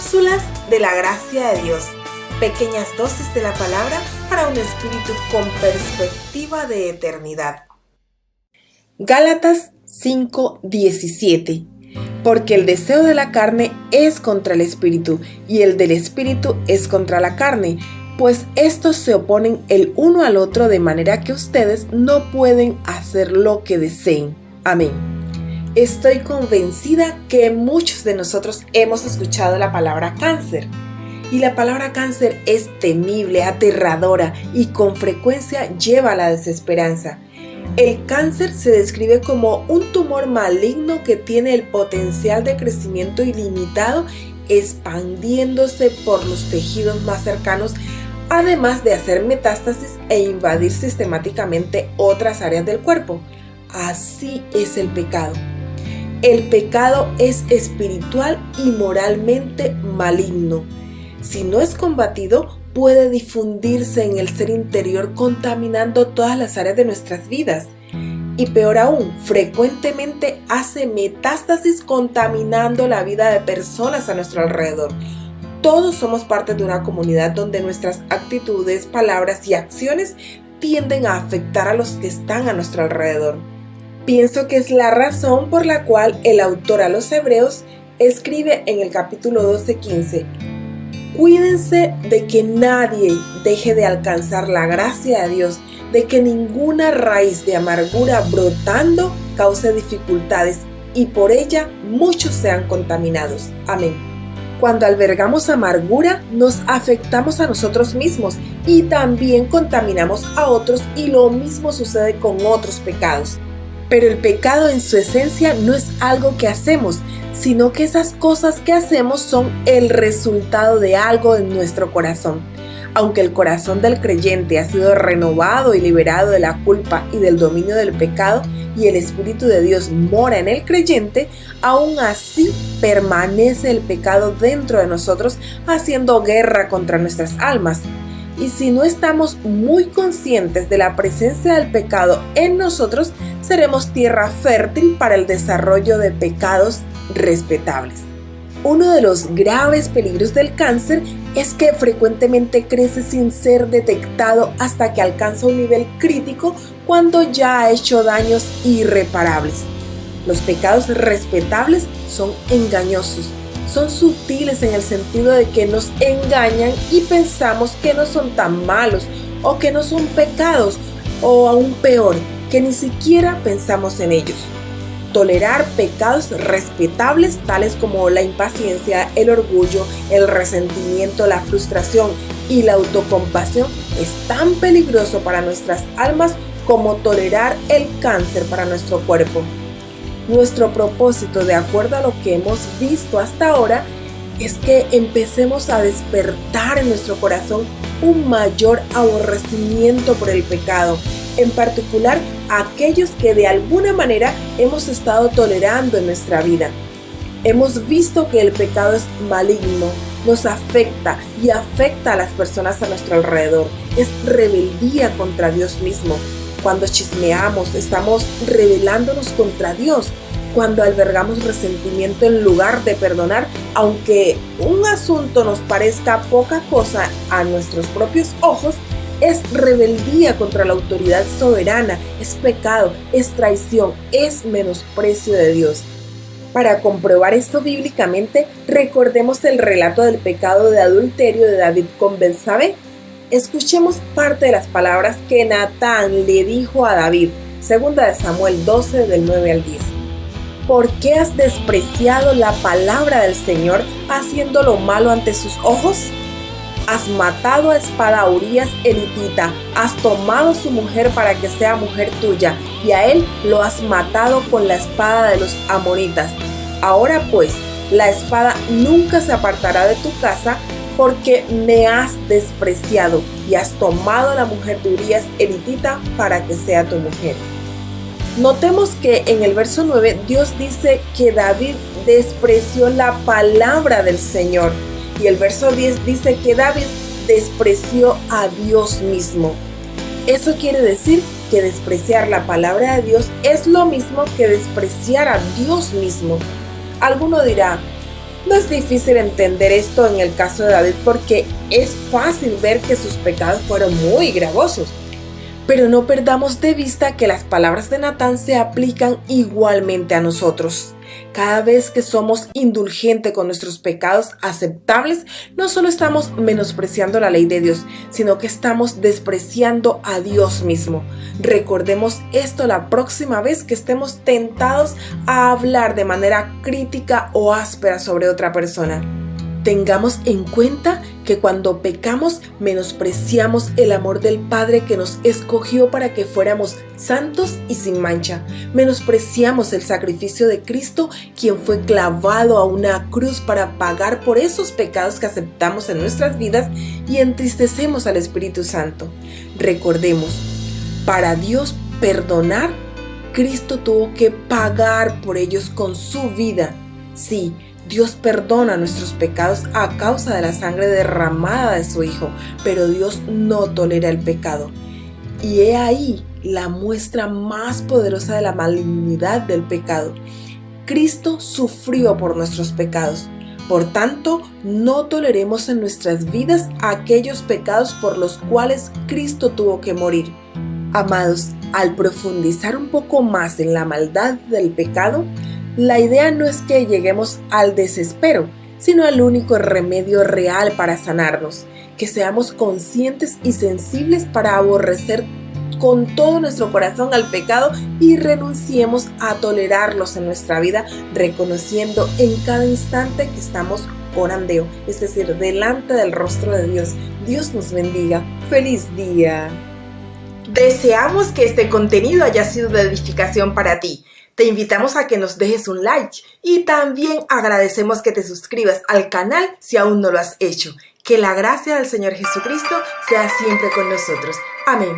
Cápsulas de la gracia de Dios. Pequeñas dosis de la palabra para un espíritu con perspectiva de eternidad. Gálatas 5:17. Porque el deseo de la carne es contra el espíritu, y el del espíritu es contra la carne, pues estos se oponen el uno al otro, de manera que ustedes no pueden hacer lo que deseen. Amén. Estoy convencida que muchos de nosotros hemos escuchado la palabra cáncer. Y la palabra cáncer es temible, aterradora y con frecuencia lleva a la desesperanza. El cáncer se describe como un tumor maligno que tiene el potencial de crecimiento ilimitado, expandiéndose por los tejidos más cercanos, además de hacer metástasis e invadir sistemáticamente otras áreas del cuerpo. Así es el pecado. El pecado es espiritual y moralmente maligno. Si no es combatido, puede difundirse en el ser interior, contaminando todas las áreas de nuestras vidas. Y peor aún, frecuentemente hace metástasis, contaminando la vida de personas a nuestro alrededor. Todos somos parte de una comunidad donde nuestras actitudes, palabras y acciones tienden a afectar a los que están a nuestro alrededor. Pienso que es la razón por la cual el autor a los Hebreos escribe en el capítulo 12:15: Cuídense de que nadie deje de alcanzar la gracia de Dios, de que ninguna raíz de amargura brotando cause dificultades y por ella muchos sean contaminados. Amén. Cuando albergamos amargura, nos afectamos a nosotros mismos y también contaminamos a otros, y lo mismo sucede con otros pecados. Pero el pecado en su esencia no es algo que hacemos, sino que esas cosas que hacemos son el resultado de algo en nuestro corazón. Aunque el corazón del creyente ha sido renovado y liberado de la culpa y del dominio del pecado, y el Espíritu de Dios mora en el creyente, aún así permanece el pecado dentro de nosotros, haciendo guerra contra nuestras almas. Y si no estamos muy conscientes de la presencia del pecado en nosotros, seremos tierra fértil para el desarrollo de pecados respetables. Uno de los graves peligros del cáncer es que frecuentemente crece sin ser detectado hasta que alcanza un nivel crítico, cuando ya ha hecho daños irreparables. Los pecados respetables son engañosos. Son sutiles en el sentido de que nos engañan y pensamos que no son tan malos, o que no son pecados, o aún peor, que ni siquiera pensamos en ellos. Tolerar pecados respetables tales como la impaciencia, el orgullo, el resentimiento, la frustración y la autocompasión es tan peligroso para nuestras almas como tolerar el cáncer para nuestro cuerpo. Nuestro propósito, de acuerdo a lo que hemos visto hasta ahora, es que empecemos a despertar en nuestro corazón un mayor aborrecimiento por el pecado, en particular aquellos que de alguna manera hemos estado tolerando en nuestra vida. Hemos visto que el pecado es maligno, nos afecta y afecta a las personas a nuestro alrededor. Es rebeldía contra Dios mismo. Cuando chismeamos, estamos rebelándonos contra Dios. Cuando albergamos resentimiento en lugar de perdonar, aunque un asunto nos parezca poca cosa a nuestros propios ojos, es rebeldía contra la autoridad soberana, es pecado, es traición, es menosprecio de Dios. Para comprobar esto bíblicamente, recordemos el relato del pecado de adulterio de David con Betsabé. Escuchemos parte de las palabras que Natán le dijo a David, 2 Samuel 12, del 9 al 10. ¿Por qué has despreciado la palabra del Señor, haciendo lo malo ante sus ojos? Has matado a espada a Urías elitita, has tomado su mujer para que sea mujer tuya, y a él lo has matado con la espada de los amonitas. Ahora pues, la espada nunca se apartará de tu casa, porque me has despreciado y has tomado a la mujer de Urías elitita para que sea tu mujer. Notemos que en el verso 9 Dios dice que David despreció la palabra del Señor, y el verso 10 dice que David despreció a Dios mismo. Eso quiere decir que despreciar la palabra de Dios es lo mismo que despreciar a Dios mismo. Alguno dirá: No es difícil entender esto en el caso de David porque es fácil ver que sus pecados fueron muy gravosos. Pero no perdamos de vista que las palabras de Natán se aplican igualmente a nosotros. Cada vez que somos indulgentes con nuestros pecados aceptables, no solo estamos menospreciando la ley de Dios, sino que estamos despreciando a Dios mismo. Recordemos esto la próxima vez que estemos tentados a hablar de manera crítica o áspera sobre otra persona. Tengamos en cuenta que cuando pecamos menospreciamos el amor del Padre que nos escogió para que fuéramos santos y sin mancha. Menospreciamos el sacrificio de Cristo, quien fue clavado a una cruz para pagar por esos pecados que aceptamos en nuestras vidas, y entristecemos al Espíritu Santo. Recordemos, para Dios perdonar, Cristo tuvo que pagar por ellos con su vida. Sí, Dios perdona nuestros pecados a causa de la sangre derramada de su Hijo, pero Dios no tolera el pecado. Y he ahí la muestra más poderosa de la malignidad del pecado. Cristo sufrió por nuestros pecados. Por tanto, no toleremos en nuestras vidas aquellos pecados por los cuales Cristo tuvo que morir. Amados, al profundizar un poco más en la maldad del pecado, la idea no es que lleguemos al desespero, sino al único remedio real para sanarnos, que seamos conscientes y sensibles para aborrecer con todo nuestro corazón al pecado y renunciemos a tolerarlos en nuestra vida, reconociendo en cada instante que estamos orandeo, es decir, delante del rostro de Dios. Dios nos bendiga. ¡Feliz día! Deseamos que este contenido haya sido de edificación para ti. Te invitamos a que nos dejes un like y también agradecemos que te suscribas al canal si aún no lo has hecho. Que la gracia del Señor Jesucristo sea siempre con nosotros. Amén.